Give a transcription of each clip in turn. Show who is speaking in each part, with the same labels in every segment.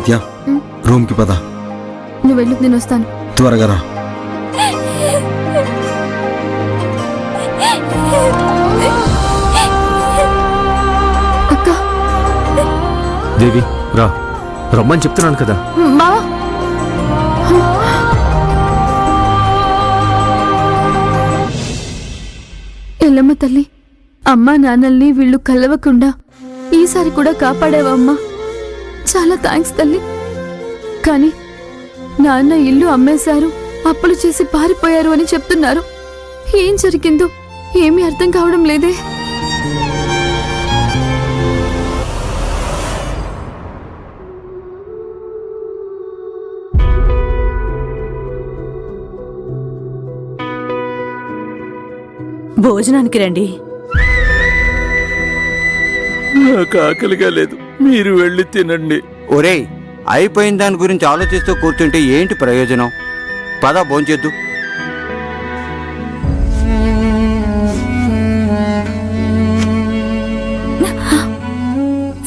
Speaker 1: సత్య రూమ్కి పద.
Speaker 2: నువ్వు వెళ్ళు, నేను వస్తాను.
Speaker 1: త్వరగా రా.
Speaker 2: అక్క.
Speaker 3: దేవి రా, రమ్మని చెప్తున్నాను కదా.
Speaker 2: మావా, ఎల్లమ్మ తల్లి, అమ్మా నాన్నల్ని వీళ్ళు కలవకుండా ఈసారి కూడా కాపాడావమ్మా. చాలా థ్యాంక్స్ తల్లి. కానీ నాన్న ఇల్లు అమ్మేశారు, అప్పులు చేసి పారిపోయారు అని చెప్తున్నారు. ఏం జరిగిందో ఏమీ అర్థం కావడం లేదే.
Speaker 4: భోజనానికి రండి.
Speaker 5: నాకు ఆకలిగా లేదు, మీరు వెళ్ళి తినండి.
Speaker 6: ఒరేయ్, అయిపోయిన దాని గురించి ఆలోచిస్తూ కూర్చుంటే ఏంటి ప్రయోజనం? పద భోంచేద్దు.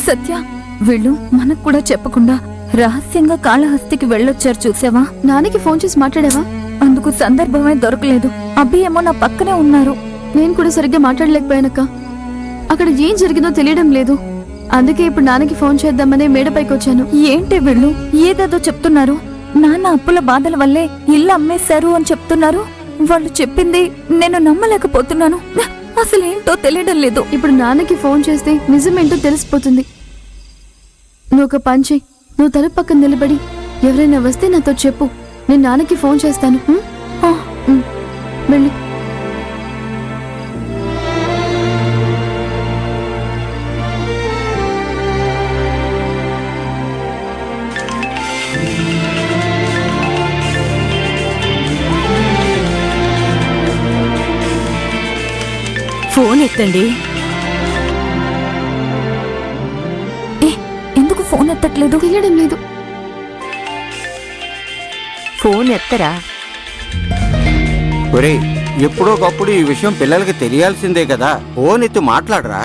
Speaker 2: సత్య, వీళ్ళు మనకు కూడా చెప్పకుండా రహస్యంగా కాళహస్తికి వెళ్ళొచ్చారు, చూసావా? నాన్నకి ఫోన్ చేసి మాట్లాడావా? అందుకు సందర్భమే దొరకలేదు. అబ్బి ఏమో నా పక్కనే ఉన్నారు. నేను కూడా సరిగ్గా మాట్లాడలేకపోయానక్క. అక్కడ ఏం జరిగిందో తెలియడం లేదు. అందుకే ఇప్పుడు నాన్నకి ఫోన్ చేద్దామని మేడపైకి వచ్చాను. ఏంటి వీళ్ళు ఏదేదో చెప్తున్నారు. నాన్న అప్పుల బాధల వల్లే ఇల్లు అమ్మేశారు అని చెప్తున్నారు. వాళ్ళు చెప్పింది నేను నమ్మలేకపోతున్నాను. అసలేంటో తెలియడం లేదు. ఇప్పుడు నాన్నకి ఫోన్ చేస్తే నిజమేంటో తెలిసిపోతుంది. నువ్వు ఒక పని చెయ్యి, నువ్వు తలుపు పక్కన నిలబడి ఎవరైనా వస్తే నాతో చెప్పు, నేను నాన్నకి ఫోన్ చేస్తాను. వెళ్ళి.
Speaker 4: ఫోన్ ఎత్తండి.
Speaker 2: ఎందుకు ఫోన్ ఎత్తట్లేదు? తెలియడం లేదు.
Speaker 4: ఫోన్ ఎత్తరా?
Speaker 6: ఒరేయ్, ఎప్పుడో ఒకప్పుడు ఈ విషయం పిల్లలకి తెలియాల్సిందే కదా. ఫోన్ ఎత్తి మాట్లాడరా.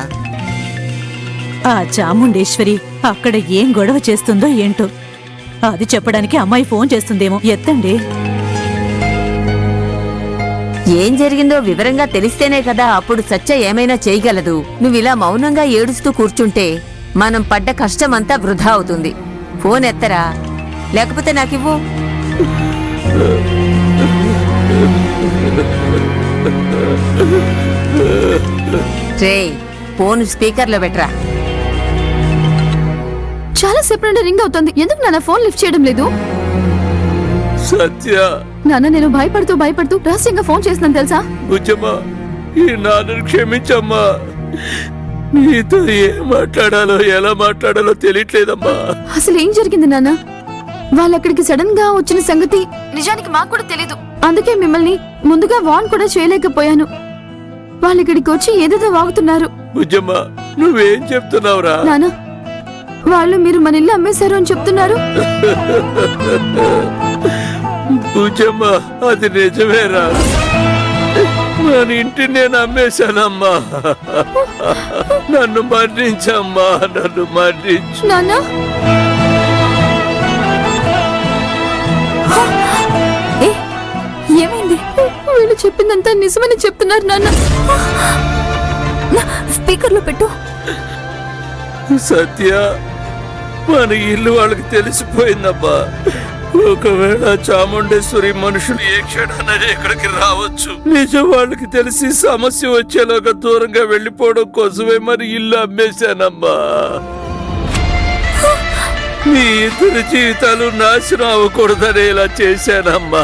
Speaker 4: ఆ చాముండేశ్వరి అక్కడ ఏం గొడవ చేస్తుందో ఏంటో, అది చెప్పడానికి అమ్మాయి ఫోన్ చేస్తుందేమో. ఎత్తండి.
Speaker 7: ఏం జరిగిందో వివరంగా తెలిస్తేనే కదా అప్పుడు సత్య ఏమైనా చేయగలదు. నువ్విలా మౌనంగా ఏడుస్తూ కూర్చుంటే మనం పడ్డ కష్టమంతా వృధా అవుతుంది. ఫోన్ ఎత్తరా, లేకపోతే నాకివ్వు. రే, ఫోన్ స్పీకర్లో పెట్టరా.
Speaker 2: చాలా సేపు నుండి రింగ్ అవుతుంది. ఎందుకు నాన్న ఫోన్ లిఫ్ట్ చేయడం లేదు?
Speaker 5: సత్య,
Speaker 2: నాన్న, నేను భయపడుతూ రహస్యంగా ఫోన్ చేస్తున్నాను తెలుసా?
Speaker 5: బుజ్జమ్మా, ఈ నాన్నను క్షమించమ్మా. నీతో ఏం మాట్లాడాలో ఎలా మాట్లాడాలో తెలియట్లేదమ్మా.
Speaker 2: అసలు ఏం జరిగింది నాన్న? వాళ్ళు అక్కడికి సడన్ గా వచ్చిన సంగతి నిజానికి మాకు కూడా తెలీదు. అందుకే మిమ్మల్ని ముందుగా వార్న్ కూడా చేయలేకపోయాను. వాళ్ళు ఇక్కడికి వచ్చి ఏదేదో వాగుతున్నారు.
Speaker 5: బుజ్జమ్మా, నువ్వేం చెప్తున్నావురా?
Speaker 2: నాన్న, వాళ్ళు మీరు మన ఇల్లు అమ్మేశారు అని చెప్తున్నారు.
Speaker 5: బుజ్జమ్మా, అది నిజమేరా. మన ఇంటిని నేను అమ్మేశానమ్మా. నన్ను మరణించమ్మా, నన్ను మరణించు.
Speaker 2: నాన్న, ఏమైంది? వీళ్ళు చెప్పిందంతా నిజమని చెప్తున్నారు నాన్న. స్పీకర్లో పెట్టు.
Speaker 5: సత్య, మన ఇల్లు వాళ్ళకి తెలిసిపోయిందమ్మా. ఒకవేళ చాముండేశ్వరి మనుషులు ఏ క్షణాన ఇక్కడికి రావచ్చు. నిజం వాళ్ళకి తెలిసి సమస్య వచ్చేలాగా దూరంగా వెళ్లిపోవడం కోసమే మరి ఇల్లు అమ్మేశానమ్మా. మీ ఇద్దరి జీవితాలు నాశనం అవ్వకూడదని ఇలా చేశానమ్మా.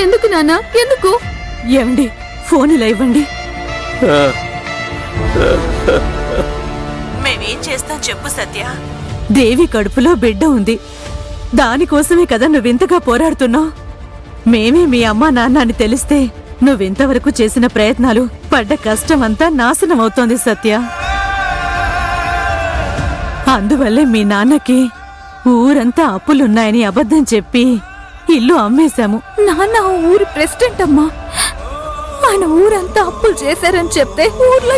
Speaker 2: ఎందుకు నాన్న, ఎందుకు?
Speaker 4: ఏమండి, ఫోన్ ఇలా ఇవ్వండి. మేమేం చేస్తాం చెప్పు సత్య. దేవి కడుపులో బిడ్డ ఉంది. దానికోసమే కదా నువ్వింతగా పోరాడుతున్నావు. మేమే మీ అమ్మా నాన్న అని తెలిస్తే నువ్వింతవరకు చేసిన ప్రయత్నాలు, పడ్డ కష్టమంతా నాశనం అవుతోంది సత్య. అందువల్లే మీ నాన్నకి ఊరంతా అప్పులున్నాయని అబద్ధం చెప్పి ఇల్లు అమ్మేశాము.
Speaker 2: నాన్న ఊరి ప్రెసిడెంట్ అమ్మా. ఆయన ఊరంతా అప్పులు చేశారని చెప్తే ఊర్లో